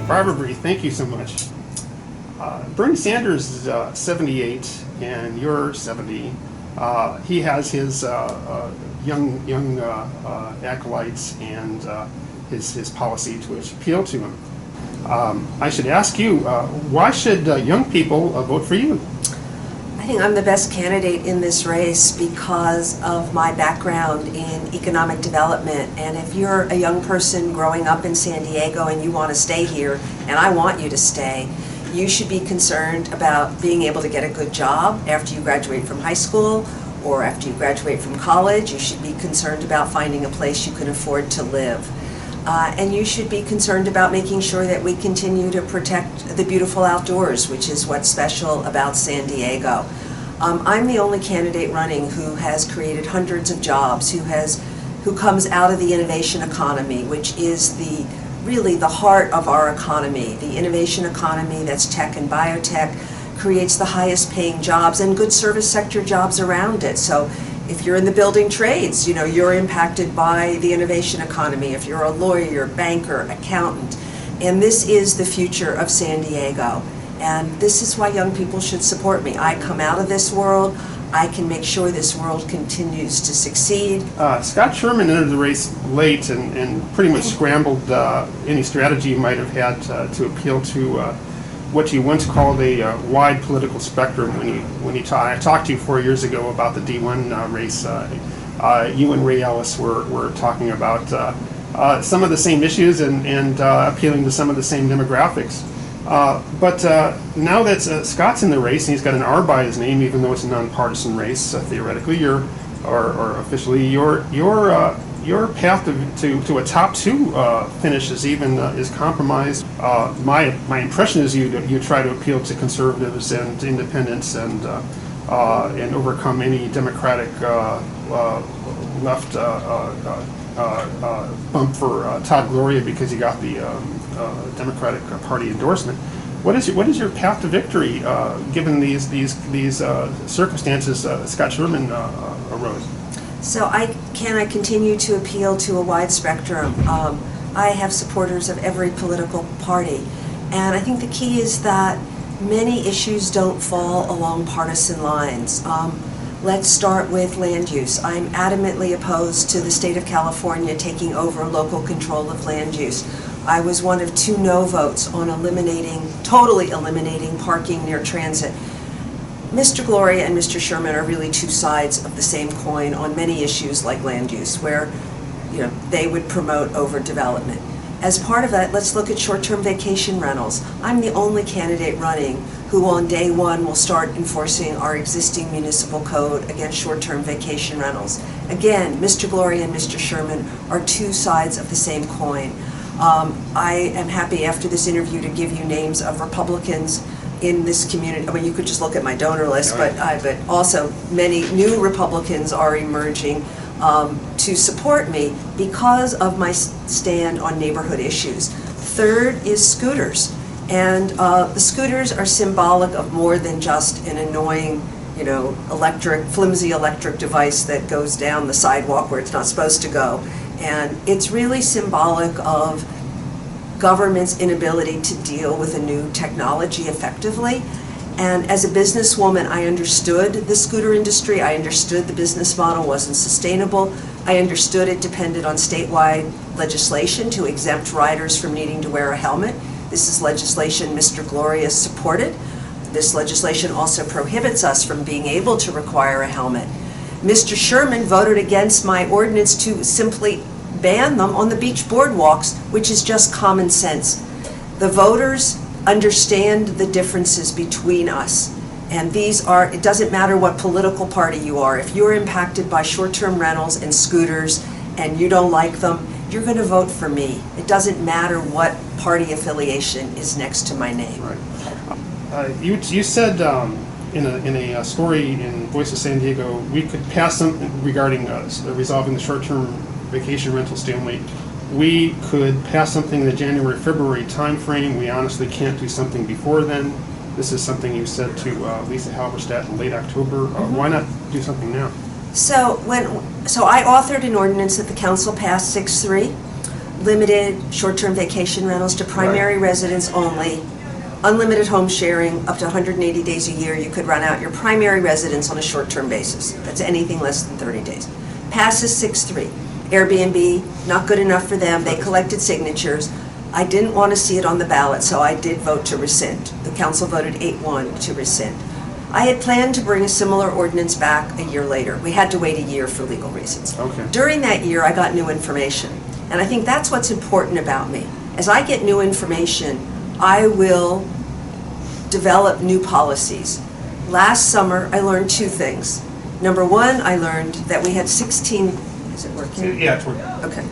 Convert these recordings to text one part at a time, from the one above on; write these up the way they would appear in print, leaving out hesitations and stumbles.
Barbara Bry, thank you so much. Bernie Sanders is 78 and you're 70. He has his young acolytes and his policy to appeal to him. I should ask you, why should young people vote for you? I think I'm the best candidate in this race because of my background in economic development. And if you're a young person growing up in San Diego and you want to stay here, and I want you to stay, you should be concerned about being able to get a good job after you graduate from high school or after you graduate from college. You should be concerned about finding a place you can afford to live. And you should be concerned about making sure that we continue to protect the beautiful outdoors, which is what's special about San Diego. I'm the only candidate running who has created hundreds of jobs, who comes out of the innovation economy, which is really the heart of our economy. The innovation economy, that's tech and biotech, creates the highest paying jobs and good service sector jobs around it. So if you're in the building trades, you're impacted by the innovation economy. If you're a lawyer, banker, accountant, and this is the future of San Diego. And this is why young people should support me. I come out of this world. I can make sure this world continues to succeed. Scott Sherman entered the race late and pretty much scrambled any strategy you might have had to appeal to what you once called a wide political spectrum. I talked to you 4 years ago about the D1 race. You and Ray Ellis were talking about some of the same issues and appealing to some of the same demographics. But now that Scott's in the race and he's got an R by his name, even though it's a nonpartisan race, theoretically, or officially, your path to a top two finish is compromised. My impression is you try to appeal to conservatives and independents and overcome any Democratic left bump for Todd Gloria because you got the Democratic Party endorsement. What is your path to victory given these circumstances Scott Sherman arose? So I continue to appeal to a wide spectrum. I have supporters of every political party, and I think the key is that many issues don't fall along partisan lines. Let's start with land use. I'm adamantly opposed to the state of California taking over local control of land use. I was one of 2 no votes on totally eliminating parking near transit. Mr. Gloria and Mr. Sherman are really 2 sides of the same coin on many issues like land use, where they would promote overdevelopment. As part of that, let's look at short-term vacation rentals. I'm the only candidate running who on day 1 will start enforcing our existing municipal code against short-term vacation rentals. Again, Mr. Gloria and Mr. Sherman are 2 sides of the same coin. I am happy after this interview to give you names of Republicans in this community. I mean, you could just look at my donor list, but also many new Republicans are emerging to support me because of my stand on neighborhood issues. Third is scooters, and the scooters are symbolic of more than just an annoying, flimsy electric device that goes down the sidewalk where it's not supposed to go. And it's really symbolic of government's inability to deal with a new technology effectively. And as a businesswoman, I understood the scooter industry. I understood the business model wasn't sustainable. I understood it depended on statewide legislation to exempt riders from needing to wear a helmet. This is legislation Mr. Gloria supported. This legislation also prohibits us from being able to require a helmet. Mr. Sherman voted against my ordinance to simply ban them on the beach boardwalks, which is just common sense. The voters understand the differences between us, and it doesn't matter what political party you are. If you're impacted by short-term rentals and scooters and you don't like them, you're going to vote for me. It doesn't matter what party affiliation is next to my name. Right. You said in a story in Voice of San Diego, we could pass something regarding resolving the short-term vacation rental stalemate. We could pass something in the January-February timeframe. We honestly can't do something before then. This is something you said to Lisa Halberstadt in late October. Why not do something now? So I authored an ordinance that the council passed 6-3. limited short-term vacation rentals to primary residents only, unlimited home sharing, up to 180 days a year. You could rent out your primary residence on a short-term basis. That's anything less than 30 days. Passes 6-3. Airbnb, not good enough for them. They collected signatures. I didn't want to see it on the ballot, so I did vote to rescind. The council voted 8-1 to rescind. I had planned to bring a similar ordinance back a year later. We had to wait a year for legal reasons. Okay. During that year, I got new information. And I think that's what's important about me. As I get new information, I will develop new policies. Last summer, I learned two things. Number one, I learned that we had 16, is it working? Yeah, it's working. Okay.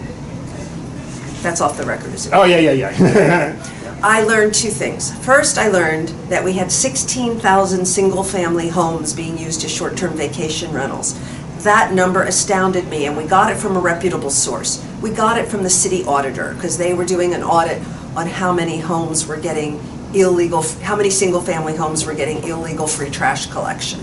That's off the record, is it? Oh, yeah. I learned two things. First, I learned that we had 16,000 single-family homes being used as short-term vacation rentals. That number astounded me, and we got it from a reputable source. We got it from the city auditor, because they were doing an audit on how many homes were getting illegal, how many single-family homes were getting illegal free trash collection,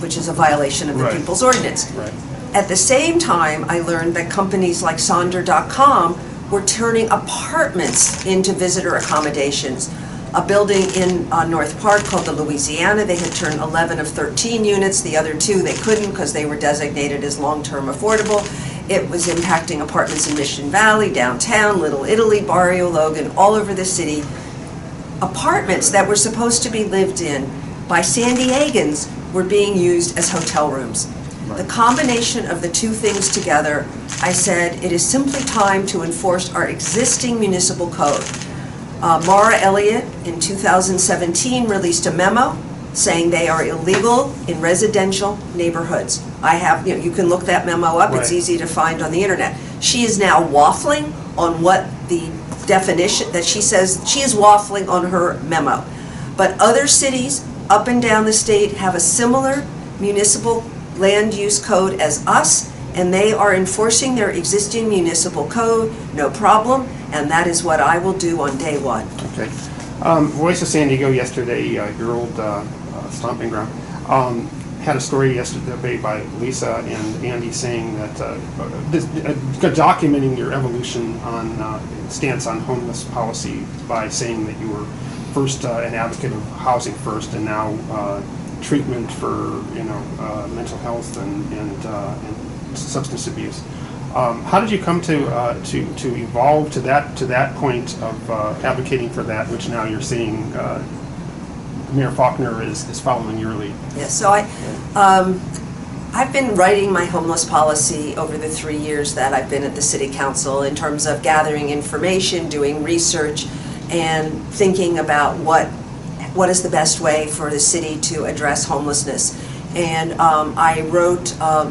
which is a violation of the People's Ordinance. Right. At the same time, I learned that companies like Sonder.com were turning apartments into visitor accommodations. A building in North Park called the Louisiana, they had turned 11 of 13 units. The other two they couldn't because they were designated as long-term affordable. It was impacting apartments in Mission Valley, downtown, Little Italy, Barrio Logan, all over the city. Apartments that were supposed to be lived in by San Diegans were being used as hotel rooms. The combination of the two things together, I said, it is simply time to enforce our existing municipal code. Maura Elliott in 2017 released a memo saying they are illegal in residential neighborhoods. I have, you can look that memo up, it's easy to find on the internet. She is now waffling on what the definition, that she says, she is waffling on her memo. But other cities up and down the state have a similar municipal land use code as us, and they are enforcing their existing municipal code, no problem, and that is what I will do on day one. Okay. Voice of San Diego yesterday, your old stomping ground, had a story yesterday by Lisa and Andy saying that documenting your evolution on stance on homeless policy by saying that you were first an advocate of housing first, and now treatment for mental health and substance abuse. How did you come to evolve to that point of advocating for that, which now you're seeing Mayor Faulkner is following your lead? Yes, so I've been writing my homeless policy over the 3 years that I've been at the City Council in terms of gathering information, doing research, and thinking about what is the best way for the city to address homelessness. And I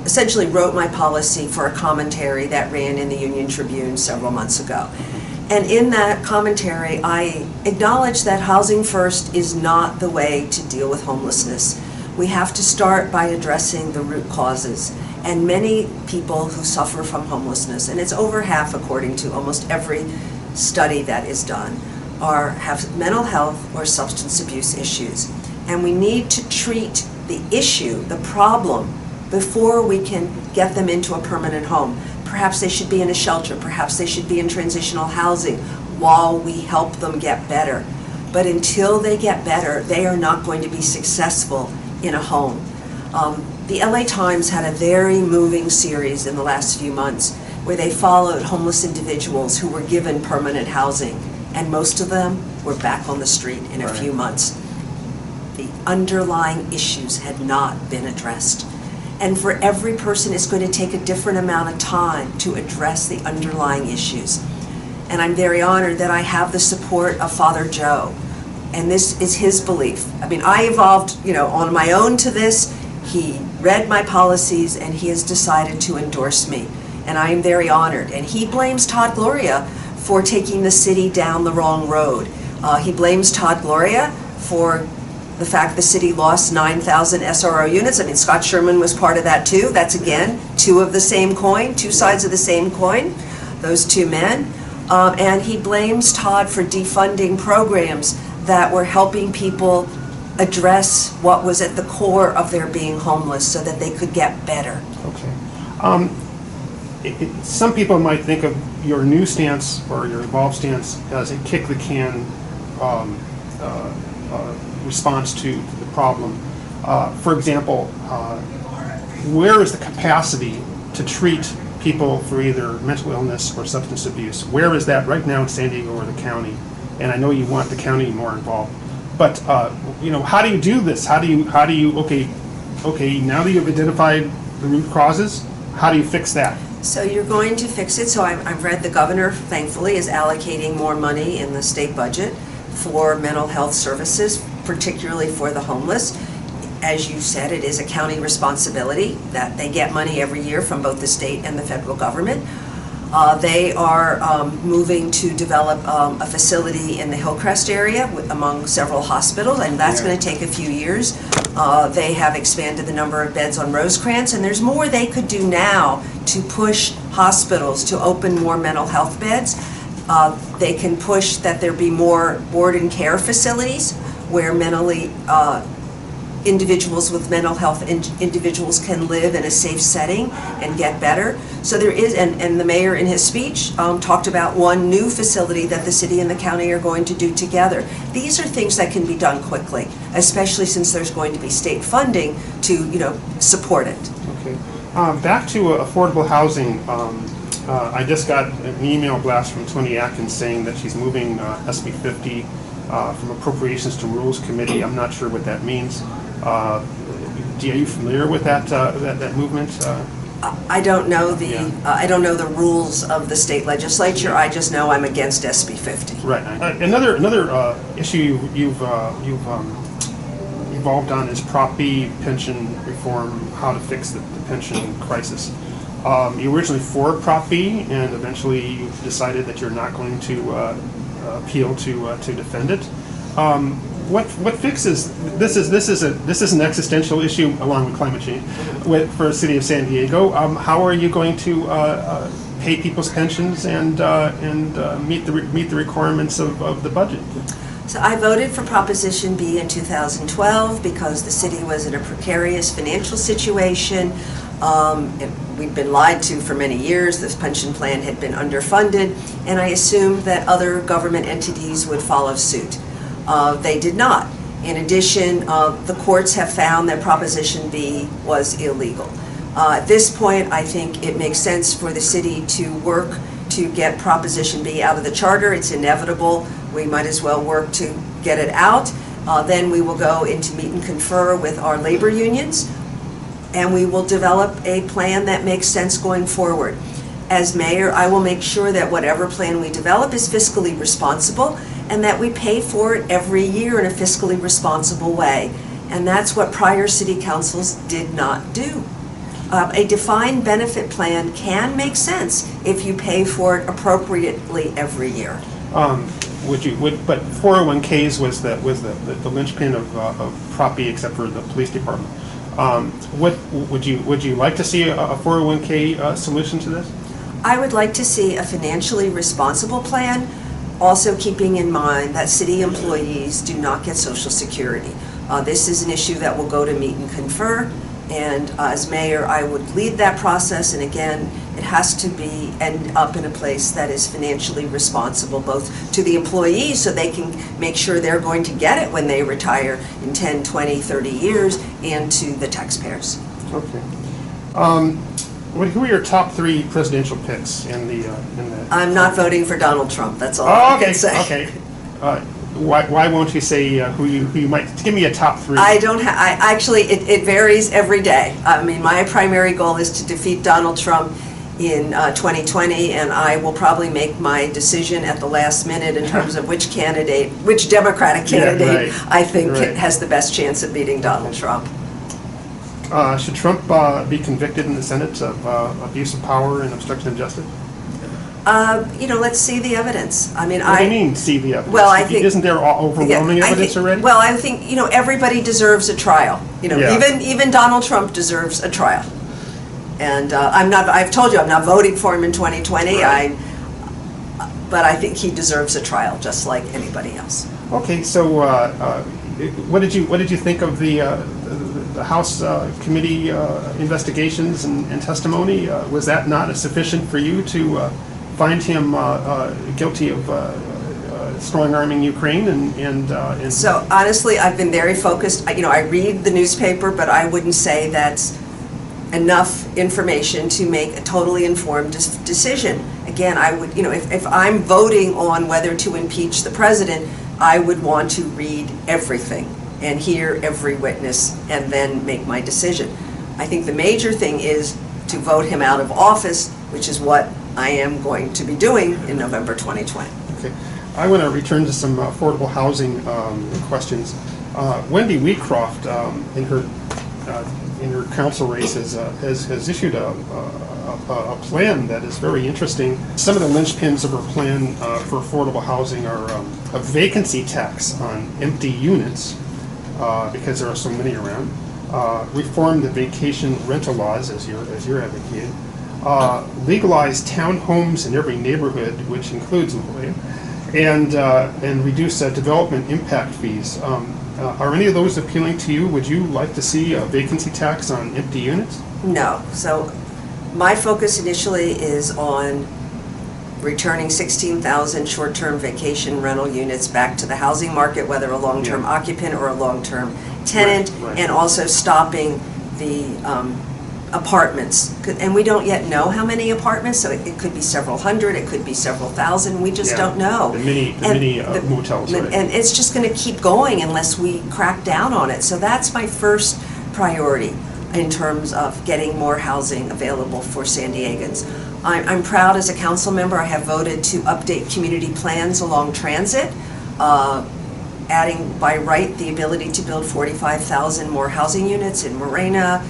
essentially wrote my policy for a commentary that ran in the Union Tribune several months ago. And in that commentary, I acknowledge that housing first is not the way to deal with homelessness. We have to start by addressing the root causes. And many people who suffer from homelessness, and it's over half according to almost every study that is done, have mental health or substance abuse issues. And we need to treat the issue, the problem, before we can get them into a permanent home. Perhaps they should be in a shelter, perhaps they should be in transitional housing while we help them get better. But until they get better, they are not going to be successful in a home. The LA Times had a very moving series in the last few months where they followed homeless individuals who were given permanent housing, and most of them were back on the street in a few months. The underlying issues had not been addressed. And for every person, it's going to take a different amount of time to address the underlying issues. And I'm very honored that I have the support of Father Joe. And this is his belief. I mean, I evolved, on my own to this. He read my policies and he has decided to endorse me. And I am very honored. And he blames Todd Gloria for taking the city down the wrong road. He blames Todd Gloria for the fact the city lost 9,000 SRO units. I mean, Scott Sherman was part of that too. That's again, two of the same coin, two sides of the same coin, those two men. And he blames Todd for defunding programs that were helping people address what was at the core of their being homeless so that they could get better. Okay. some people might think of your new stance or your evolved stance as a kick the can response to the problem. For example, where is the capacity to treat people for either mental illness or substance abuse? Where is that right now in San Diego or the county? And I know you want the county more involved, but how do you do this? How do you? Okay, now that you've identified the root causes, how do you fix that? So you're going to fix it. So I've read the governor, thankfully, is allocating more money in the state budget for mental health services, particularly for the homeless. As you said, it is a county responsibility that they get money every year from both the state and the federal government. They are moving to develop a facility in the Hillcrest area among several hospitals, and that's going to take a few years. They have expanded the number of beds on Rosecrance, and there's more they could do now to push hospitals to open more mental health beds. They can push that there be more board and care facilities where individuals with mental health individuals can live in a safe setting and get better. So there is, and the mayor in his speech talked about one new facility that the city and the county are going to do together. These are things that can be done quickly, especially since there's going to be state funding to support it. Okay. Back to affordable housing. I just got an email blast from Tony Atkins saying that she's moving SB 50 from Appropriations to Rules Committee. I'm not sure what that means. Are you familiar with that movement? I don't know I don't know the rules of the state legislature. I just know I'm against SB 50. Right. Another issue you've evolved on is Prop B pension reform. How to fix the pension crisis. You were originally for Prop B, and eventually you decided that you're not going to appeal to defend it. What fixes this is an existential issue along with climate change for the city of San Diego. How are you going to pay people's pensions and meet the requirements of the budget? So I voted for Proposition B in 2012 because the city was in a precarious financial situation. We'd been lied to for many years. This pension plan had been underfunded, and I assumed that other government entities would follow suit. They did not. In addition, the courts have found that Proposition B was illegal. At this point, I think it makes sense for the city to work to get Proposition B out of the charter. It's inevitable. We might as well work to get it out. Then we will go into meet and confer with our labor unions, and we will develop a plan that makes sense going forward. As mayor, I will make sure that whatever plan we develop is fiscally responsible and that we pay for it every year in a fiscally responsible way. And that's what prior city councils did not do. A defined benefit plan can make sense if you pay for it appropriately every year. But 401ks was the linchpin of Prop B, except for the police department. What would you like to see a 401k solution to this? I would like to see a financially responsible plan, also keeping in mind that city employees do not get Social Security. This is an issue that will go to meet and confer, and as mayor, I would lead that process, and again, it has to end up in a place that is financially responsible, both to the employees so they can make sure they're going to get it when they retire in 10, 20, 30 years, and to the taxpayers. Okay. Who are your top 3 presidential picks in the? I'm not voting for Donald Trump. That's all I can say. Okay. Why won't you say who you might? Give me a top 3. I don't have. Actually, it varies every day. I mean, my primary goal is to defeat Donald Trump in 2020, and I will probably make my decision at the last minute in terms of which Democratic candidate I think has the best chance of beating Donald Trump. Should Trump be convicted in the Senate of abuse of power and obstruction of justice? Let's see the evidence. I mean, What do you mean, see the evidence? Well, I think isn't there overwhelming evidence already? Well, I think everybody deserves a trial. Even Donald Trump deserves a trial. And I've told you I'm not voting for him in 2020. Right. But I think he deserves a trial, just like anybody else. Okay, so what did you think of the the House committee investigations and testimony, was that not sufficient for you to find him guilty of strong-arming Ukraine and So honestly, I've been very focused. I read the newspaper, but I wouldn't say that's enough information to make a totally informed decision. Again, I would, if I'm voting on whether to impeach the president, I would want to read everything and hear every witness and then make my decision. I think the major thing is to vote him out of office, which is what I am going to be doing in November 2020. Okay. I want to return to some affordable housing questions. Wendy Wheatcroft, in her council race, has issued a plan that is very interesting. Some of the linchpins of her plan for affordable housing are a vacancy tax on empty units, because there are so many around. Reform the vacation rental laws, as you're advocating. Legalize townhomes in every neighborhood, which includes La Jolla, and reduce development impact fees. Are any of those appealing to you? Would you like to see a vacancy tax on empty units? No. So my focus initially is on returning 16,000 short-term vacation rental units back to the housing market, whether a long-term occupant or a long-term tenant, Right. and also stopping the apartments. And we don't yet know how many apartments, so it could be several hundred, it could be several thousand, we just don't know. The mini motels, right? And it's just going to keep going unless we crack down on it. So that's my first priority in terms of getting more housing available for San Diegans. I'm proud as a council member, I have voted to update community plans along transit, adding by right the ability to build 45,000 more housing units in Morena,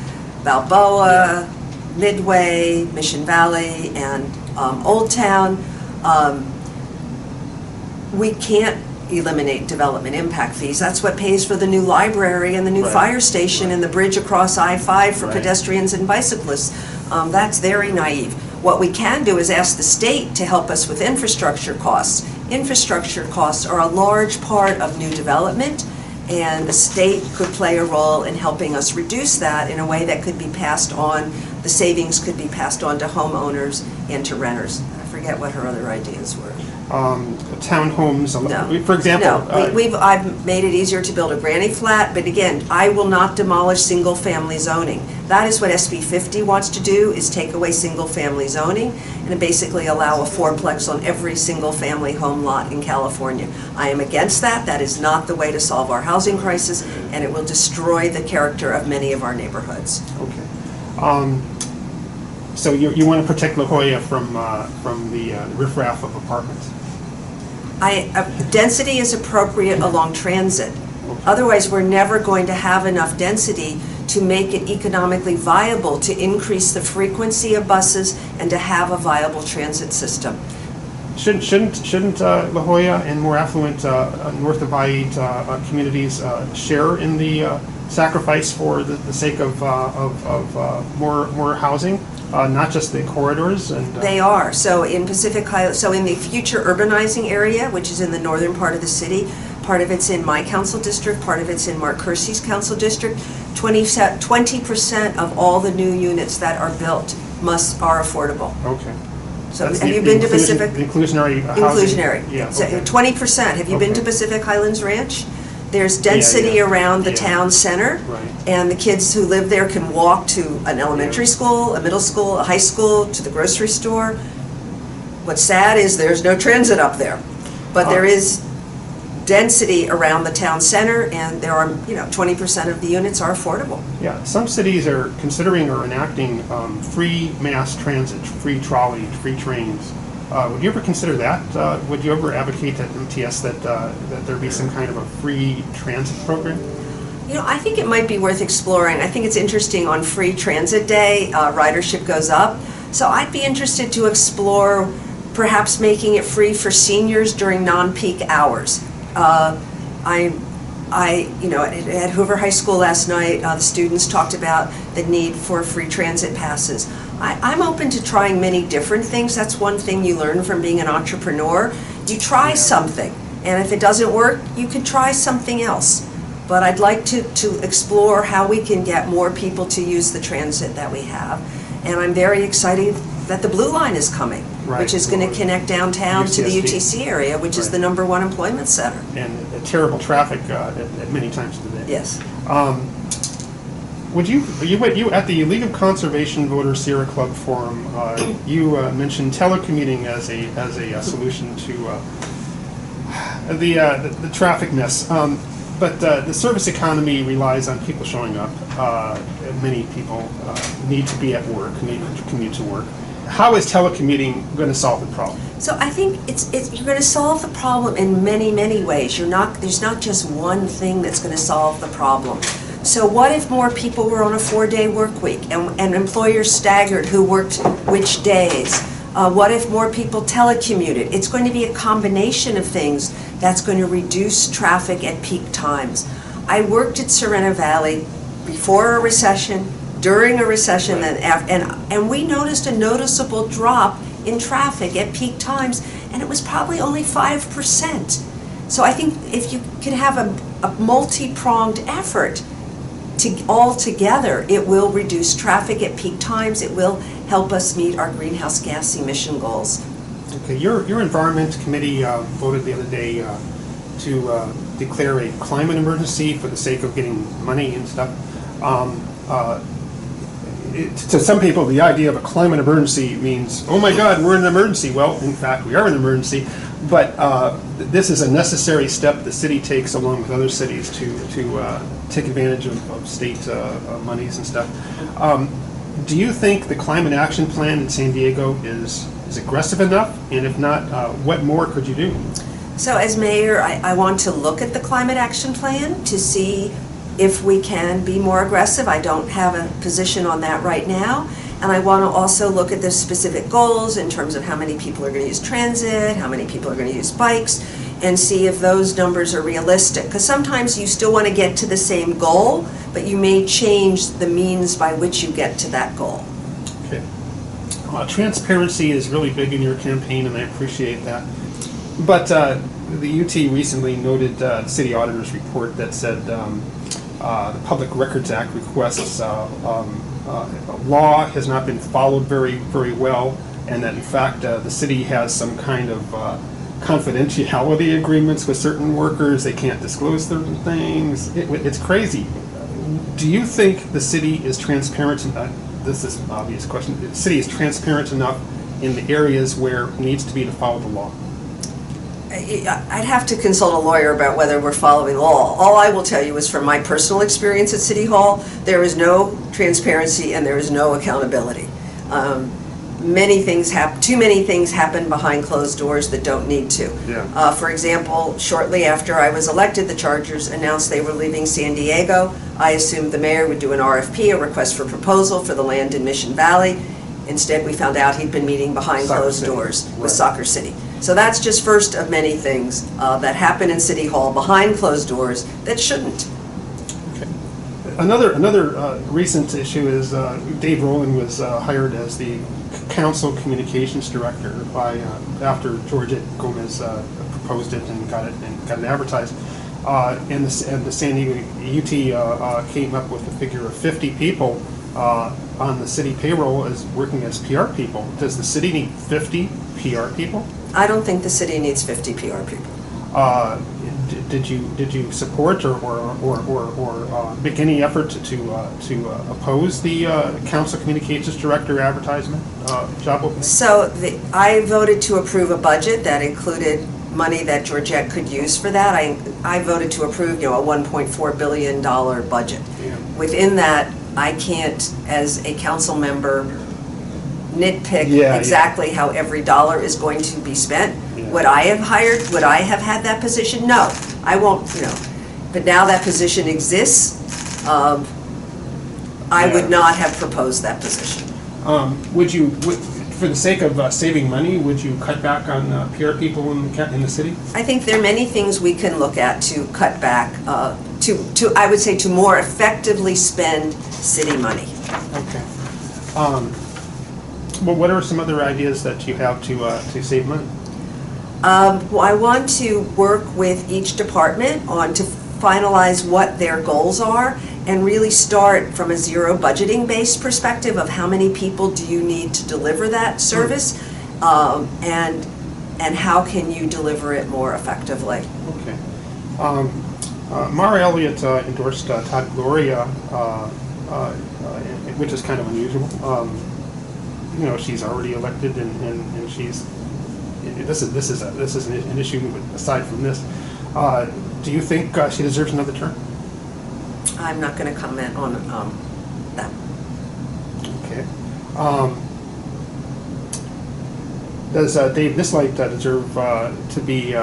Balboa, Midway, Mission Valley, and Old Town. We can't eliminate development impact fees. That's what pays for the new library and the new fire station and the bridge across I-5 for pedestrians and bicyclists. That's very naive. What we can do is ask the state to help us with infrastructure costs. Infrastructure costs are a large part of new development, and the state could play a role in helping us reduce that in a way that could be passed on, the savings could be passed on to homeowners and to renters. I forget what her other ideas were. Townhomes, No. for example. No, I've made it easier to build a granny flat, but again, I will not demolish single-family zoning. That is what SB 50 wants to do, is take away single-family zoning and basically allow a fourplex on every single-family home lot in California. I am against that. That is not the way to solve our housing crisis, and it will destroy the character of many of our neighborhoods. Okay. So you want to protect La Jolla from the riffraff of apartments? Density is appropriate along transit. Otherwise, we're never going to have enough density to make it economically viable to increase the frequency of buses and to have a viable transit system. Shouldn't La Jolla and more affluent north of I-8 communities share in the sacrifice for the sake of more housing? Not just the corridors and... They are. So in in the future urbanizing area, which is in the northern part of the city, part of it's in my council district, part of it's in Mark Kersey's council district, 20% of all the new units that are built are affordable. Okay. So That's have you been to Pacific? Inclusionary housing. Inclusionary. Yeah. So Okay. 20%. Have you been to Pacific Highlands Ranch? There's density around the town center, Right. and the kids who live there can walk to an elementary school, a middle school, a high school, to the grocery store. What's sad is there's no transit up there, but there is density around the town center, and there are 20% of the units are affordable. Yeah, some cities are considering or enacting free mass transit, free trolley, free trains. Would you ever consider that? Would you ever advocate at MTS that there be some kind of a free transit program? I think it might be worth exploring. I think it's interesting on Free Transit Day, ridership goes up. So I'd be interested to explore perhaps making it free for seniors during non-peak hours. At Hoover High School last night, the students talked about the need for free transit passes. I'm open to trying many different things. That's one thing you learn from being an entrepreneur. You try something, and if it doesn't work, you could try something else. but I'd like to explore how we can get more people to use the transit that we have. And I'm very excited that the Blue Line is coming, Right. which is going to connect downtown to the UTSD. UTC area, which is Right. the #1 employment center. And terrible traffic at many times of the day. Yes. Would you at the League of Conservation Voters Sierra Club Forum, you mentioned telecommuting as a solution to the traffic mess. But the service economy relies on people showing up. Many people need to be at work, need to commute to work. How is telecommuting going to solve the problem? So I think you're going to solve the problem in many, many ways. There's not just one thing that's going to solve the problem. So what if more people were on a 4-day work week and employers staggered who worked which days? What if more people telecommuted? It's going to be a combination of things that's going to reduce traffic at peak times. I worked at Serena Valley before a recession, during a recession, and we noticed a noticeable drop in traffic at peak times, and it was probably only 5%. So I think if you could have a multi-pronged effort all together, it will reduce traffic at peak times. It will help us meet our greenhouse gas emission goals. Okay, your Environment Committee voted the other day to declare a climate emergency for the sake of getting money and stuff. To some people, the idea of a climate emergency means, oh my God, we're in an emergency. Well, in fact, we are in an emergency, but this is a necessary step the city takes along with other cities to take advantage of state monies and stuff. Do you think the Climate Action Plan in San Diego is aggressive enough? And if not, what more could you do? So as mayor, I want to look at the Climate Action Plan to see if we can be more aggressive. I don't have a position on that right now. And I want to also look at the specific goals in terms of how many people are going to use transit, how many people are going to use bikes, and see if those numbers are realistic. Because sometimes you still want to get to the same goal, but you may change the means by which you get to that goal. Okay. Transparency is really big in your campaign, and I appreciate that. But the UT recently noted the city auditor's report that said the Public Records Act requests law has not been followed very, very well, and that in fact the city has some kind of confidentiality agreements with certain workers. They can't disclose certain things. It's crazy. Do you think the city is transparent? This is an obvious question. The city is transparent enough in the areas where it needs to be to follow the law? I'd have to consult a lawyer about whether we're following law. All I will tell you is from my personal experience at City Hall, there is no transparency and there is no accountability. Too many things happen behind closed doors that don't need to. Yeah. For example, shortly after I was elected, the Chargers announced they were leaving San Diego. I assumed the mayor would do an RFP, a request for proposal, for the land in Mission Valley. Instead, we found out he'd been meeting behind closed doors with Soccer City. So that's just first of many things that happen in City Hall behind closed doors that shouldn't. Okay. Another recent issue is Dave Rowland was hired as the council communications director after Georgette Gomez proposed it and got it advertised. And the San Diego UT came up with a figure of 50 people on the city payroll as working as PR people. Does the city need 50 PR people? I don't think the city needs 50 PR people. Did you support or make any effort to oppose the council communications director advertisement job opening? So I voted to approve a budget that included money that Georgette could use for that. I voted to approve, a $1.4 billion budget. Yeah. Within that, I can't, as a council member, nitpick exactly how every dollar is going to be spent. Yeah. Would I have had that position? No, I won't, But now that position exists, I would not have proposed that position. For the sake of saving money, would you cut back on PR people in the city? I think there are many things we can look at to cut back, I would say, to more effectively spend city money. Okay. Well, what are some other ideas that you have to save money? Well, I want to work with each department to finalize what their goals are and really start from a zero budgeting based perspective of how many people do you need to deliver that service, and how can you deliver it more effectively. Okay. Mara Elliott endorsed Todd Gloria, which is kind of unusual. She's already elected, and she's this is an issue aside from this. Do you think she deserves another term? I'm not going to comment on that. Okay. Does Dave Nislight deserve to be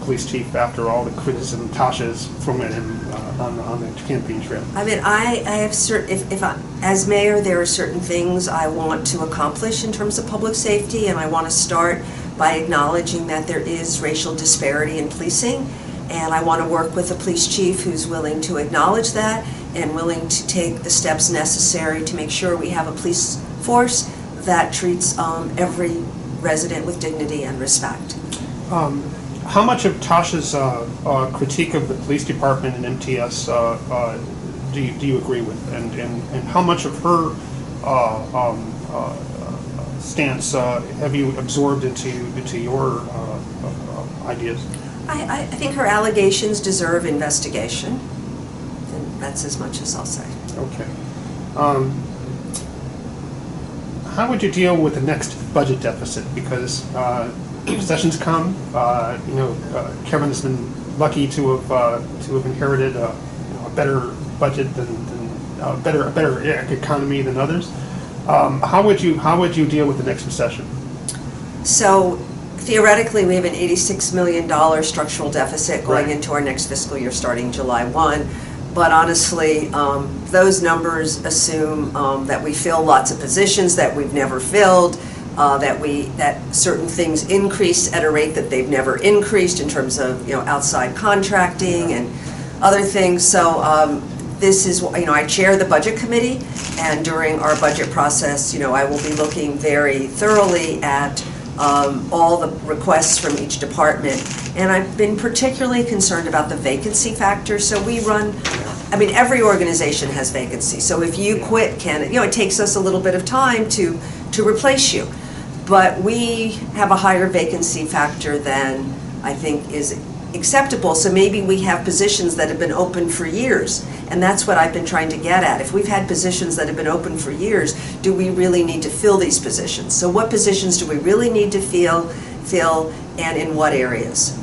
police chief after all the criticism Tasha's thrown at him on the campaign trail? I mean, I have as mayor, there are certain things I want to accomplish in terms of public safety, and I want to start by acknowledging that there is racial disparity in policing, and I want to work with a police chief who's willing to acknowledge that and willing to take the steps necessary to make sure we have a police force that treats every resident with dignity and respect. How much of Tasha's critique of the police department and MTS do you agree with, and how much of her stance have you absorbed into your ideas? I think her allegations deserve investigation, and that's as much as I'll say. Okay. How would you deal with the next budget deficit? Because recessions come. Kevin has been lucky to have inherited a better budget than a better economy than others. How would you deal with the next recession? So theoretically, we have an $86 million structural deficit going into our next fiscal year starting July 1. But honestly, those numbers assume that we fill lots of positions that we've never filled, that certain things increase at a rate that they've never increased in terms of outside contracting and other things. So this is I chair the budget committee, and during our budget process, I will be looking very thoroughly at all the requests from each department. And I've been particularly concerned about the vacancy factor. So we run, every organization has vacancy. So if you quit, it takes us a little bit of time to replace you. But we have a higher vacancy factor than I think is acceptable. So maybe we have positions that have been open for years. And that's what I've been trying to get at. If we've had positions that have been open for years, do we really need to fill these positions? So what positions do we really need to fill, and in what areas?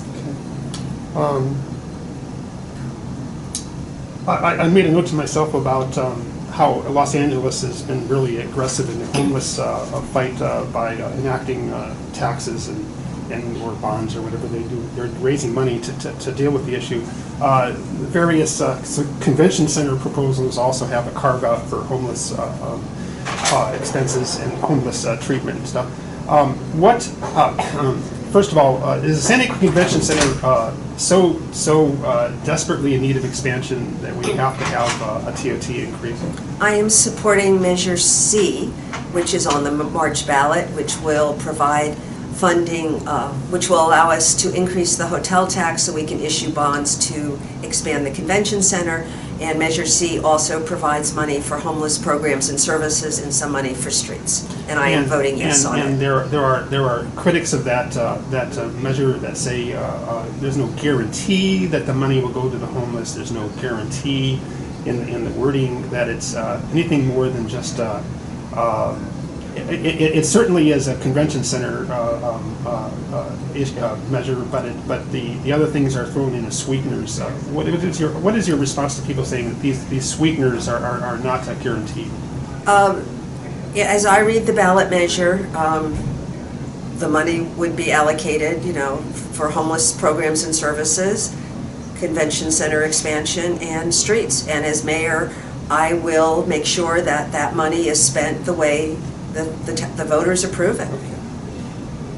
I made a note to myself about how Los Angeles has been really aggressive in the homeless fight by enacting taxes and or bonds or whatever they do. They're raising money to deal with the issue. Various convention center proposals also have a carve out for homeless expenses and homeless treatment and stuff. First of all, is the San Diego Convention Center so desperately in need of expansion that we have to have a TOT increase? I am supporting Measure C, which is on the March ballot, which will provide funding, which will allow us to increase the hotel tax so we can issue bonds to expand the convention center. And Measure C also provides money for homeless programs and services and some money for streets. And I am voting yes on it. And there are critics of that measure that say there's no guarantee that the money will go to the homeless. There's no guarantee in the wording that it's anything more than just. It certainly is a convention center measure, but the other things are thrown in as sweeteners. What is your response to people saying that these sweeteners are not guaranteed? As I read the ballot measure, the money would be allocated, for homeless programs and services, convention center expansion, and streets. And as mayor, I will make sure that that money is spent the way the voters approve it. Okay.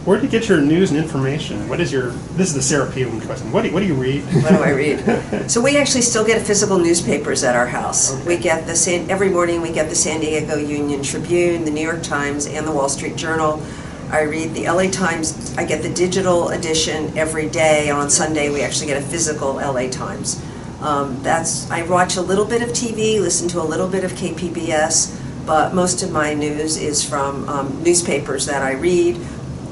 Where do you get your news and information? This is the Sarah Palin question. What do you read? What do I read? So we actually still get physical newspapers at our house. Okay. We get every morning we get the San Diego Union Tribune, the New York Times, and the Wall Street Journal. I read the LA Times. I get the digital edition every day. On Sunday we actually get a physical LA Times. I watch a little bit of TV, listen to a little bit of KPBS, but most of my news is from newspapers that I read,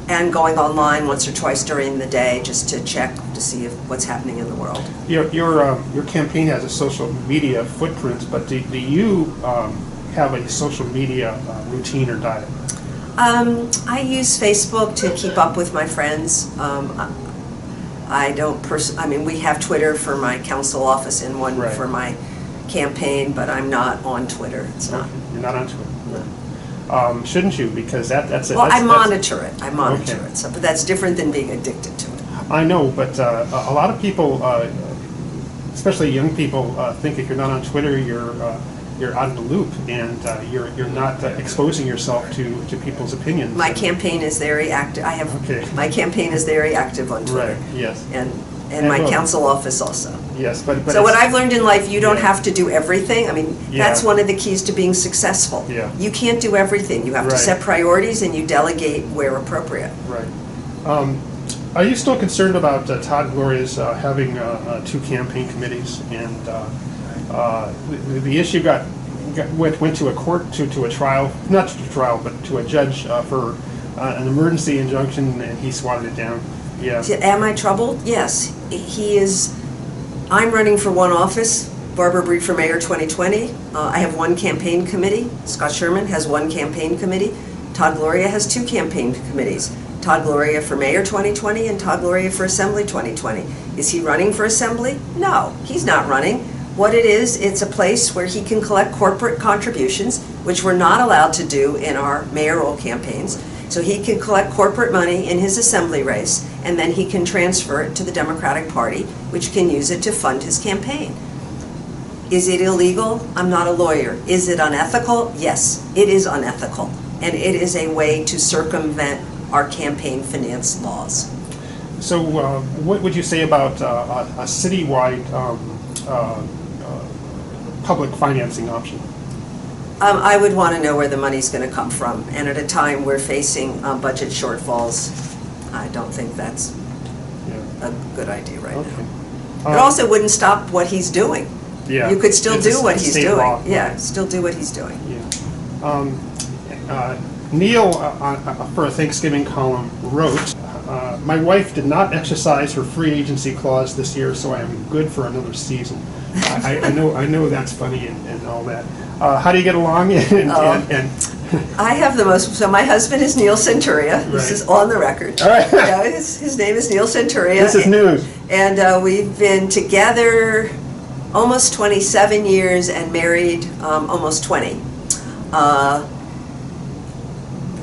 and going online once or twice during the day just to check to see what's happening in the world. Your campaign has a social media footprint, but do you have a social media routine or diet? I use Facebook to keep up with my friends. I don't we have Twitter for my council office and one Right. for my campaign, but I'm not on Twitter. It's not. You're not on Twitter? No. Shouldn't you? Because that's Well, that's, I monitor it. I monitor Okay. it. So, but that's different than being addicted to it. I know, but a lot of people, especially young people, think if you're not on Twitter, you're out of the loop, and you're not exposing yourself to people's opinions. My campaign is very active. Okay. My campaign is very active on Twitter. Right. Yes. And my well, council office also. Yes, but So what it's- I've learned in life, you don't Yeah. have to do everything. I mean, that's Yeah. one of the keys to being successful. Yeah. You can't do everything. You have to Right. set priorities and you delegate where appropriate. Right. Are you still concerned about Todd Gloria's having two campaign committees? And the issue went to a court, to a trial, not to a trial, but to a judge for an emergency injunction, and he swatted it down. Yeah. Am I troubled? Yes. He is. I'm running for one office, Barbara Bry for Mayor 2020. I have one campaign committee. Scott Sherman has one campaign committee. Todd Gloria has two campaign committees. Todd Gloria for Mayor 2020 and Todd Gloria for Assembly 2020. Is he running for Assembly? No, he's not running. What it is, it's a place where he can collect corporate contributions, which we're not allowed to do in our mayoral campaigns. So he can collect corporate money in his assembly race, and then he can transfer it to the Democratic Party, which can use it to fund his campaign. Is it illegal? I'm not a lawyer. Is it unethical? Yes, it is unethical. And it is a way to circumvent our campaign finance laws. So what would you say about a citywide public financing option? I would want to know where the money's going to come from. And at a time we're facing budget shortfalls, I don't think that's Yeah. a good idea right Okay. now. It also wouldn't stop what he's doing. Yeah. You could still It's do a what he's state doing. law. Yeah, still do what he's doing. Yeah. Neil, for a Thanksgiving column, wrote, "My wife did not exercise her free agency clause this year, so I am good for another season." I know that's funny and all that. How do you get along? and I have the most, so my husband is Neil Centuria. This Right. is on the record. All right. Yeah, his name is Neil Centuria. This is news. And we've been together almost 27 years and married almost 20.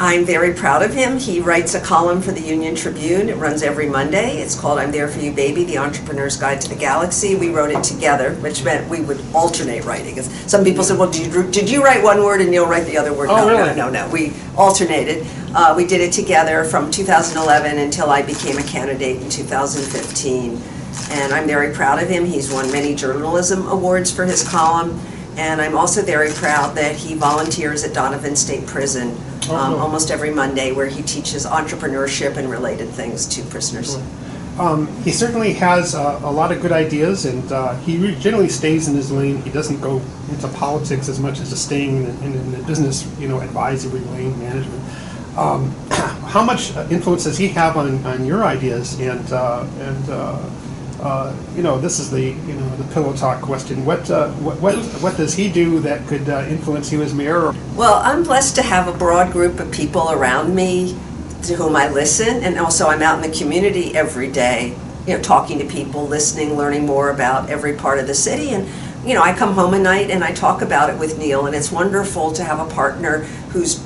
I'm very proud of him. He writes a column for the Union Tribune. It runs every Monday. It's called I'm There For You, Baby, The Entrepreneur's Guide to the Galaxy. We wrote it together, which meant we would alternate writing. Some people said, well, did you write one word and you'll write the other word? Oh, No, really? no. We alternated. We did it together from 2011 until I became a candidate in 2015. And I'm very proud of him. He's won many journalism awards for his column. And I'm also very proud that he volunteers at Donovan State Prison almost every Monday, where he teaches entrepreneurship and related things to prisoners. He certainly has a lot of good ideas, and he generally stays in his lane. He doesn't go into politics as much as just staying in the business, advisory lane, management. How much influence does he have on your ideas? This is the pillow talk question. What does he do that could influence you as mayor? Well, I'm blessed to have a broad group of people around me to whom I listen, and also I'm out in the community every day, talking to people, listening, learning more about every part of the city. And I come home at night and I talk about it with Neil, and it's wonderful to have a partner who's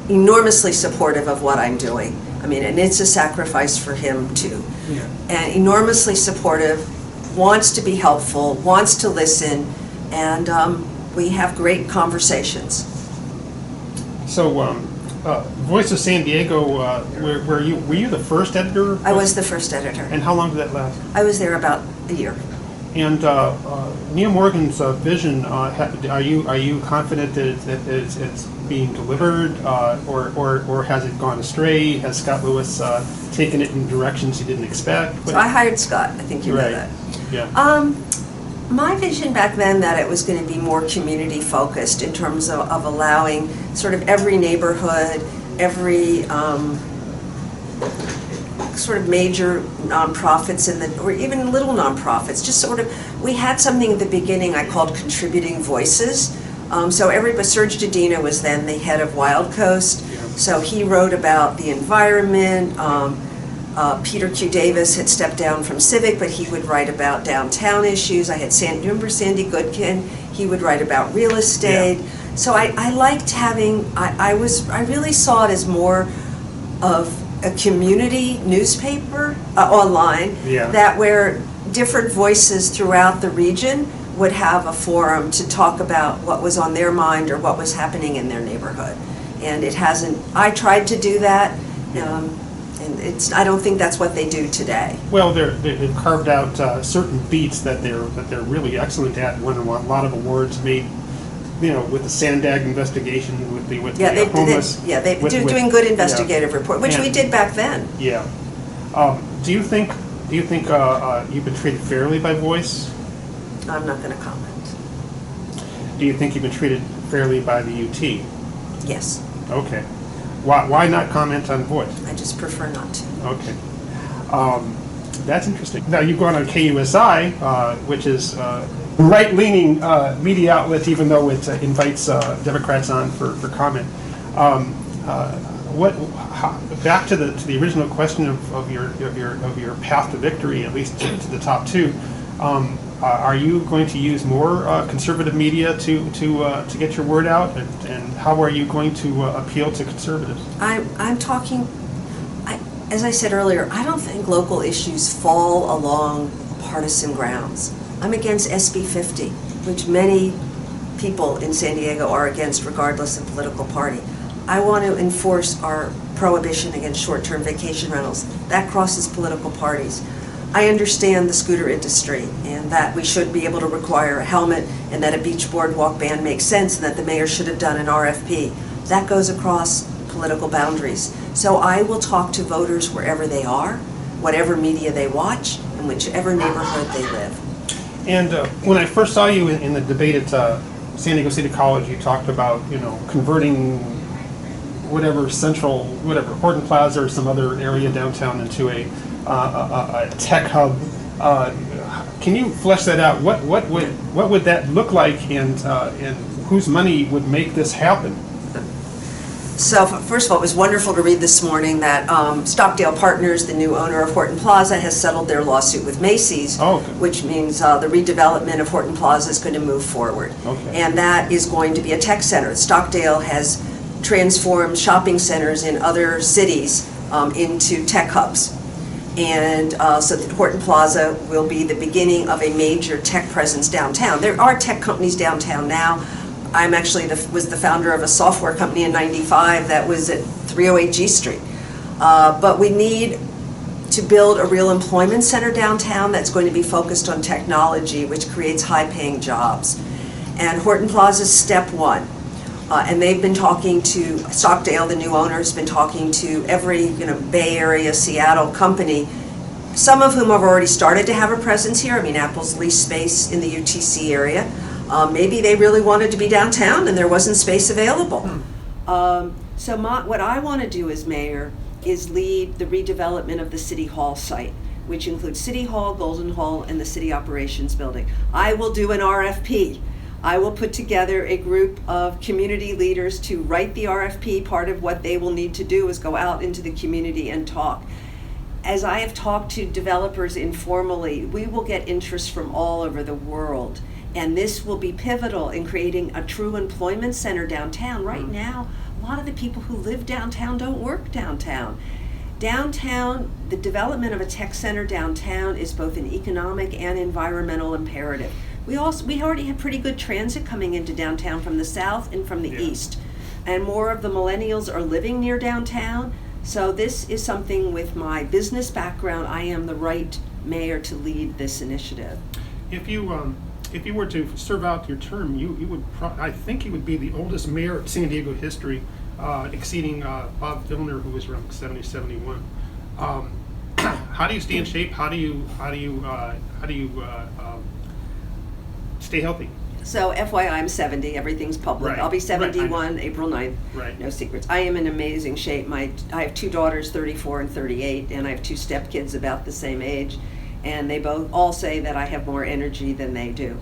enormously supportive of what I'm doing. And it's a sacrifice for him too. Yeah. And enormously supportive, wants to be helpful, wants to listen, and we have great conversations. So, Voice of San Diego, were you the first editor? I was the first editor. And how long did that last? I was there about a year. And Neil Morgan's vision, are you confident that it's being delivered, or has it gone astray? Has Scott Lewis taken it in directions you didn't expect? So I hired Scott. I think you know Right. that. Yeah. My vision back then that it was going to be more community focused in terms of allowing sort of every neighborhood, every sort of major nonprofits or even little nonprofits, just sort of, we had something at the beginning I called contributing voices. So everybody, Serge Dedina was then the head of Wild Coast, so he wrote about the environment. Peter Q. Davis had stepped down from Civic, but he would write about downtown issues. I had remember Sandy Goodkin? He would write about real estate. Yeah. So I liked having, I really saw it as more of a community newspaper online, that where different voices throughout the region would have a forum to talk about what was on their mind or what was happening in their neighborhood. And it hasn't, I tried to do that. And I don't think that's what they do today. Well, they've carved out certain beats that they're really excellent at. Won a lot of awards, made, with the Sandag investigation, with the homeless. They're doing good investigative report, which we did back then. Yeah. Do you think you've been treated fairly by Voice? I'm not going to comment. Do you think you've been treated fairly by the UT? Yes. Okay. Why not comment on Voice? I just prefer not to. Okay. That's interesting. Now, you've gone on KUSI, which is a right-leaning media outlet, even though it invites Democrats on for comment. Back to the original question of your path to victory, at least to the top two. Are you going to use more conservative media to get your word out, and how are you going to appeal to conservatives? I'm talking, as I said earlier, I don't think local issues fall along partisan grounds. I'm against SB 50, which many people in San Diego are against regardless of political party. I want to enforce our prohibition against short-term vacation rentals. That crosses political parties. I understand the scooter industry and that we should be able to require a helmet and that a beach boardwalk ban makes sense and that the mayor should have done an RFP. That goes across political boundaries. So I will talk to voters wherever they are, whatever media they watch, and whichever neighborhood they live. And when I first saw you in the debate at San Diego City College, you talked about, converting Horton Plaza or some other area downtown into a tech hub. Can you flesh that out? What would that look like, and whose money would make this happen? So first of all, it was wonderful to read this morning that Stockdale Partners, the new owner of Horton Plaza, has settled their lawsuit with Macy's, which means the redevelopment of Horton Plaza is going to move forward. And that is going to be a tech center. Stockdale has transformed shopping centers in other cities into tech hubs. And so that Horton Plaza will be the beginning of a major tech presence downtown. There are tech companies downtown now. I'm actually was the founder of a software company in '95 that was at 308 G Street. But we need to build a real employment center downtown that's going to be focused on technology, which creates high-paying jobs. And Horton Plaza is step one. And they've been talking to Stockdale, the new owner, has been talking to every Bay Area, Seattle company, some of whom have already started to have a presence here. I mean, Apple's leased space in the UTC area. Maybe they really wanted to be downtown and there wasn't space available. What I want to do as mayor is lead the redevelopment of the City Hall site, which includes City Hall, Golden Hall, and the City Operations Building. I will do an RFP. I will put together a group of community leaders to write the RFP. Part of what they will need to do is go out into the community and talk. As I have talked to developers informally, we will get interest from all over the world. And this will be pivotal in creating a true employment center downtown. Right now, a lot of the people who live downtown don't work downtown. Downtown, the development of a tech center downtown is both an economic and environmental imperative. We already have pretty good transit coming into downtown from the south and from the east. And more of the millennials are living near downtown. So this is something with my business background, I am the right mayor to lead this initiative. If you were to serve out your term, you would I think you would be the oldest mayor in San Diego history, exceeding Bob Filner, who was around 70, 71. How do you stay in shape? How do you stay healthy. So FYI, I'm 70. Everything's public. Right. I'll be Right, 71 April 9th. Right. No secrets. I am in amazing shape. I have 2 daughters, 34 and 38, and I have 2 stepkids about the same age, and they both all say that I have more energy than they do.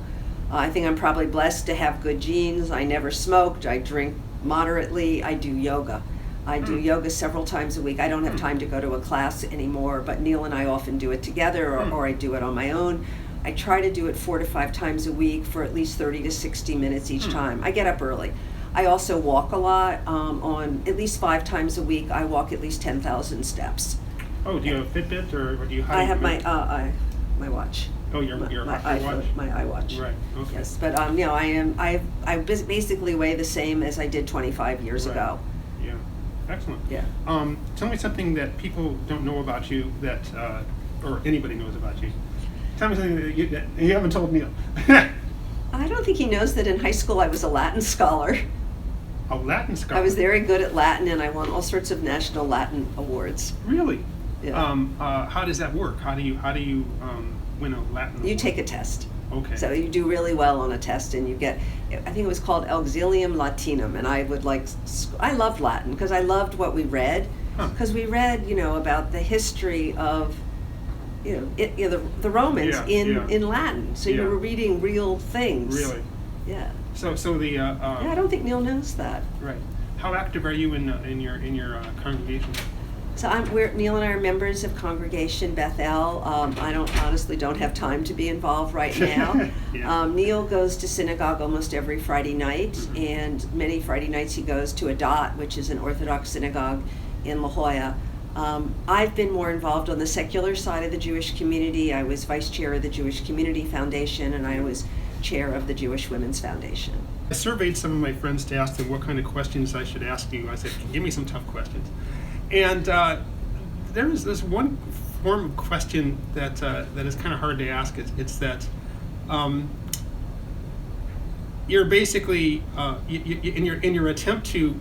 I think I'm probably blessed to have good genes. I never smoked. I drink moderately. I do yoga. I do yoga several times a week. I don't have time to go to a class anymore, but Neil and I often do it together, or I do it on my own. I try to do it 4 to 5 times a week for at least 30 to 60 minutes each time. I get up early. I also walk a lot. On at least 5 times a week, I walk at least 10,000 steps. Oh, do you have a Fitbit, or do you? I have my watch. Oh, your my watch. My iWatch. Right. Okay. Yes, but I basically weigh the same as I did 25 years ago. Yeah. Excellent. Yeah. Tell me something that people don't know about you that, or anybody knows about you. Tell me something that you haven't told Neil. I don't think he knows that in high school I was a Latin scholar. A Latin scholar. I was very good at Latin, and I won all sorts of national Latin awards. Really? Yeah. How does that work? How do you win a Latin award? You take a test. Okay. So you do really well on a test, and you get, I think it was called Auxilium Latinum, and I loved Latin because I loved what we read, because we read, about the history of, the Romans in Latin. So you were reading real things. Really? Yeah. So the Yeah, I don't think Neil knows that. right. How active are you in your congregation? So Neil and I are members of Congregation Bethel. I honestly don't have time to be involved right now. Yeah. Neil goes to synagogue almost every Friday night, and many Friday nights he goes to Adat, which is an Orthodox synagogue in La Jolla. I've been more involved on the secular side of the Jewish community. I was vice chair of the Jewish Community Foundation, and I was chair of the Jewish Women's Foundation. I surveyed some of my friends to ask them what kind of questions I should ask you. I said, give me some tough questions. And there's one form of question that is kind of hard to ask. It's that you're basically in your attempt to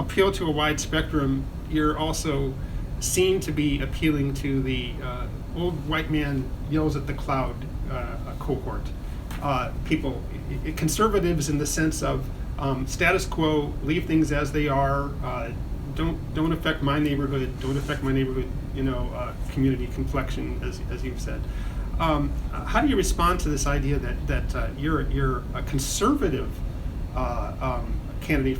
appeal to a wide spectrum, you're also seen to be appealing to the old white man yells at the cloud cohort. People, conservatives in the sense of status quo, leave things as they are. Don't affect my neighborhood. Don't affect my neighborhood. Community complexion, as you've said. How do you respond to this idea that you're a conservative candidate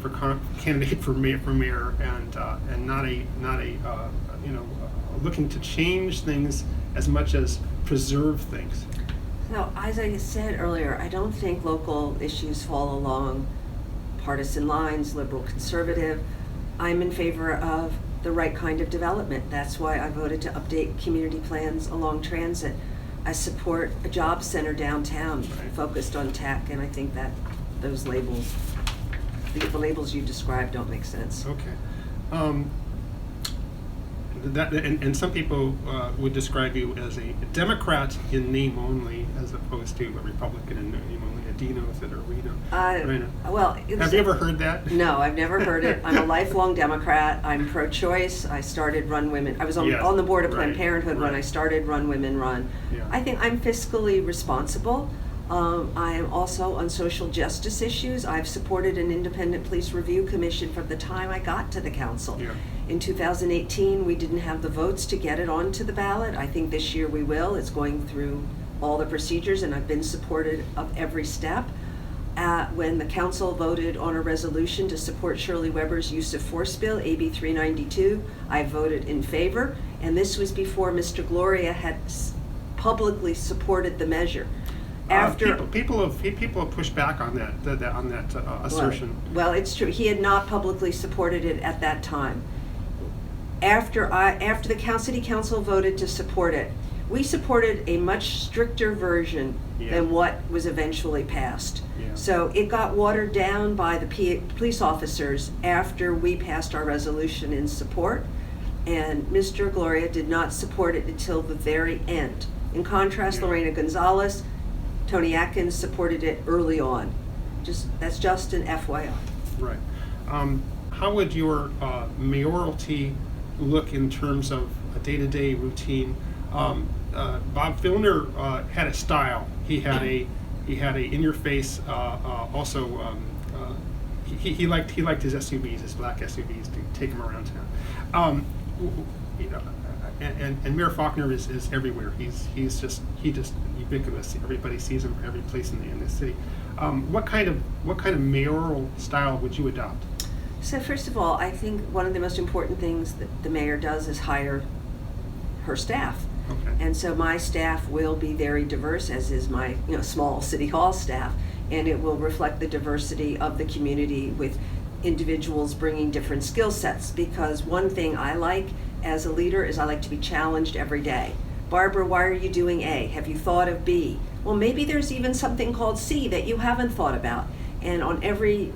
for mayor and not a looking to change things as much as preserve things? So, as I said earlier, I don't think local issues fall along partisan lines, liberal, conservative. I'm in favor of the right kind of development. That's why I voted to update community plans along transit. I support a job center downtown focused on tech, and I think that those labels, the labels you described, don't make sense. Okay. And some people would describe you as a Democrat in name only, as opposed to a Republican in name only. A Dino instead of Reno. Well, have you ever heard that? No, I've never heard it. I'm a lifelong Democrat. I'm pro-choice. I started Run Women. I was on the board of Planned Parenthood when I started Run Women Run. Yeah. I think I'm fiscally responsible. I am also on social justice issues. I've supported an independent police review commission from the time I got to the council. Yeah. In 2018, we didn't have the votes to get it onto the ballot. I think this year we will. It's going through all the procedures, and I've been supported of every step. When the council voted on a resolution to support Shirley Weber's use of force bill, AB 392, I voted in favor, and this was before Mr. Gloria had publicly supported the measure. After people have pushed back on that assertion. Well, it's true. He had not publicly supported it at that time. After the city council voted to support it, we supported a much stricter version than what was eventually passed. Yeah. So it got watered down by the police officers after we passed our resolution in support, and Mr. Gloria did not support it until the very end. In contrast, Lorena Gonzalez, Tony Atkins supported it early on. That's just an FYI. Right. How would your mayoralty look in terms of a day-to-day routine? Bob Filner had a style. He had He had a in-your-face, also. He liked his SUVs, his black SUVs, to take him around town. You know, and Mayor Faulkner is everywhere. He's just ubiquitous. Everybody sees him every place in the city. What kind of mayoral style would you adopt? So first of all, I think one of the most important things that the mayor does is hire her staff. Okay. And so my staff will be very diverse, as is my small city hall staff, and it will reflect the diversity of the community with individuals bringing different skill sets. Because one thing I like as a leader is I like to be challenged every day. Barbara, why are you doing A? Have you thought of B? Well, maybe there's even something called C that you haven't thought about. And on every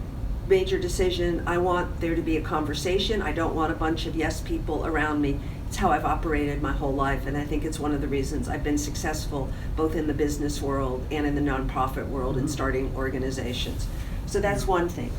major decision, I want there to be a conversation. I don't want a bunch of yes people around me. It's how I've operated my whole life, and I think it's one of the reasons I've been successful both in the business world and in the nonprofit world in starting organizations. So that's one thing.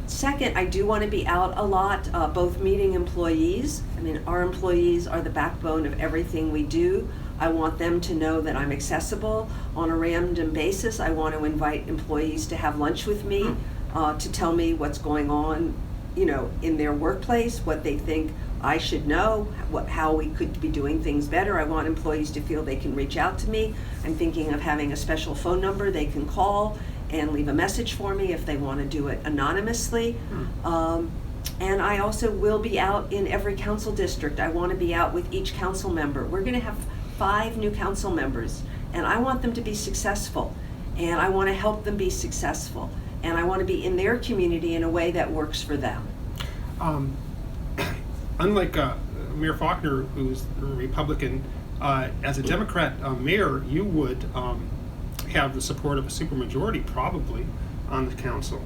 Second, I do want to be out a lot, both meeting employees. I mean, our employees are the backbone of everything we do. I want them to know that I'm accessible. On a random basis, I want to invite employees to have lunch with me, to tell me what's going on, in their workplace, what they think I should know, how we could be doing things better. I want employees to feel they can reach out to me. I'm thinking of having a special phone number they can call and leave a message for me if they want to do it anonymously. And I also will be out in every council district. I want to be out with each council member. We're going to have 5 new council members, and I want them to be successful, and I want to help them be successful, and I want to be in their community in a way that works for them. Unlike Mayor Faulkner, who's a Republican, as a Democrat mayor, you would have the support of a supermajority probably on the council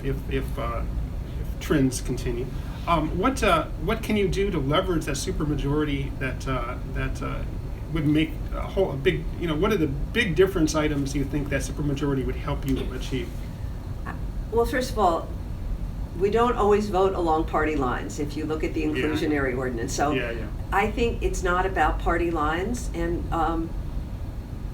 if trends continue. What can you do to leverage that supermajority that would make a big, what are the big difference items you think that supermajority would help you achieve? Well, first of all, we don't always vote along party lines if you look at the inclusionary ordinance. So I think it's not about party lines. And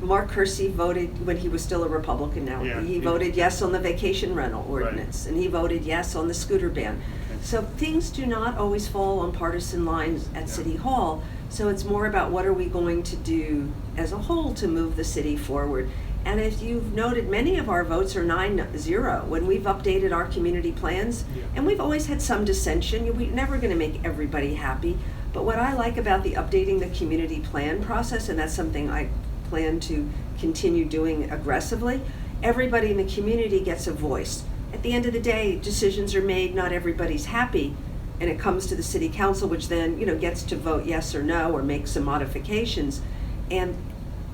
Mark Kersey voted when he was still a Republican now. He voted yes on the vacation rental ordinance, and he voted yes on the scooter ban. Okay. So things do not always fall on partisan lines at City Hall. So it's more about what are we going to do as a whole to move the city forward. And as you've noted, many of our votes are 9-0 when we've updated our community plans. And we've always had some dissension. We're never going to make everybody happy. But what I like about the updating the community plan process, and that's something I plan to continue doing aggressively, everybody in the community gets a voice. At the end of the day, decisions are made, not everybody's happy, and it comes to the city council, which then gets to vote yes or no or make some modifications.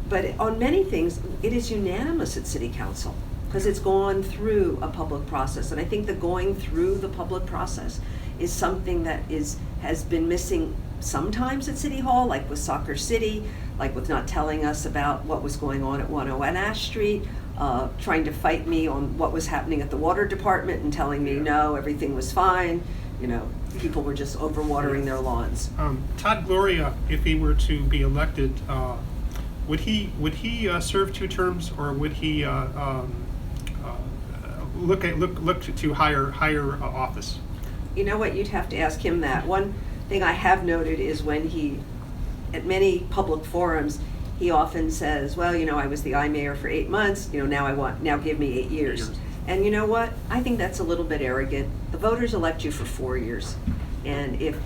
But on many things, it is unanimous at City Council because it's gone through a public process. And I think that going through the public process is something that has been missing sometimes at City Hall, like with Soccer City, like with not telling us about what was going on at 101 Ash Street, trying to fight me on what was happening at the water department and telling me, no, everything was fine. People were just overwatering their lawns. Todd Gloria, if he were to be elected, would he serve 2 terms, or would he look to higher office? You know what? You'd have to ask him that. One thing I have noted is when he, at many public forums, he often says, "Well, I was the mayor for 8 months. Now give me 8 years." And you know what? I think that's a little bit arrogant. The voters elect you for 4 years, and if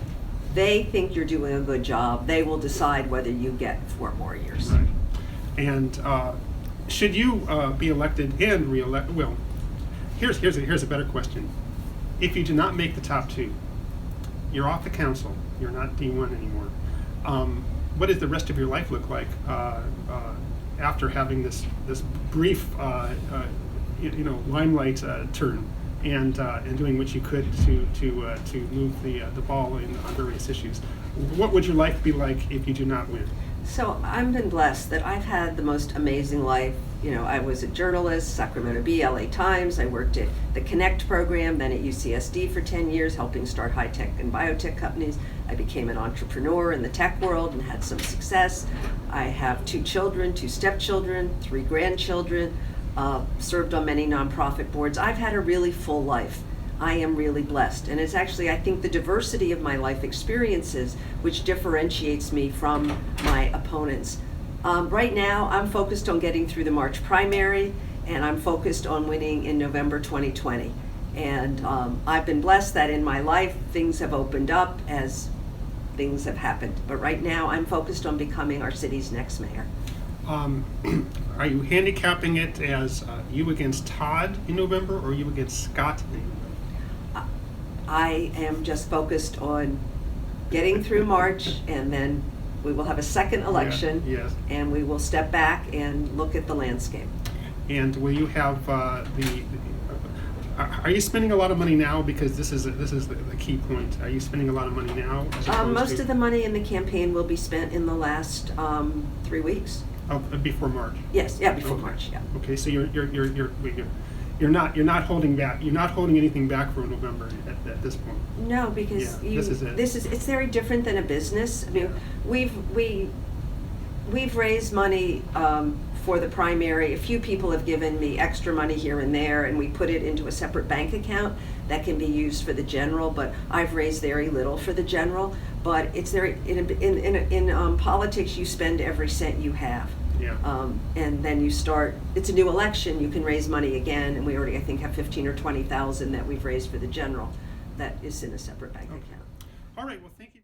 they think you're doing a good job, they will decide whether you get 4 more years. Right. And should you be elected and re-elected? Well, here's a better question. If you do not make the top 2, you're off the council. You're not D1 anymore. What does the rest of your life look like after having this brief limelight turn and doing what you could to move the ball on various issues? What would your life be like if you do not win? So I've been blessed that I've had the most amazing life. I was a journalist, Sacramento Bee, LA Times. I worked at the Connect program, then at UCSD for 10 years, helping start high-tech and biotech companies. I became an entrepreneur in the tech world and had some success. I have 2 children, 2 stepchildren, 3 grandchildren. served on many nonprofit boards. I've had a really full life. I am really blessed. And it's actually, I think, the diversity of my life experiences which differentiates me from my opponents. Right now, I'm focused on getting through the March primary, and I'm focused on winning in November 2020. And I've been blessed that in my life, things have opened up as things have happened. But right now, I'm focused on becoming our city's next mayor. Are you handicapping it as you against Todd in November, or you against Scott in November? I am just focused on getting through March, and then we will have a second election. Yeah, yes. And we will step back and look at the landscape. And will you have are you spending a lot of money now? Because this is the key point. Are you spending a lot of money now? as opposed Most to- of the money in the campaign will be spent in the last 3 weeks. Before March. Yes, yeah, before Okay. March, yeah. Okay, so you're not holding back. You're not holding anything back for November at this point. No, because Yeah, this is it. it's very different than a business. I mean, we've raised money for the primary. A few people have given me extra money here and there, and we put it into a separate bank account that can be used for the general, but I've raised very little for the general. But it's very, in politics, you spend every cent you have. Yeah. And then you start, it's a new election, you can raise money again, and we already, I think, have 15 or 20,000 that we've raised for the general that is in a separate bank account. All right. Well, thank you.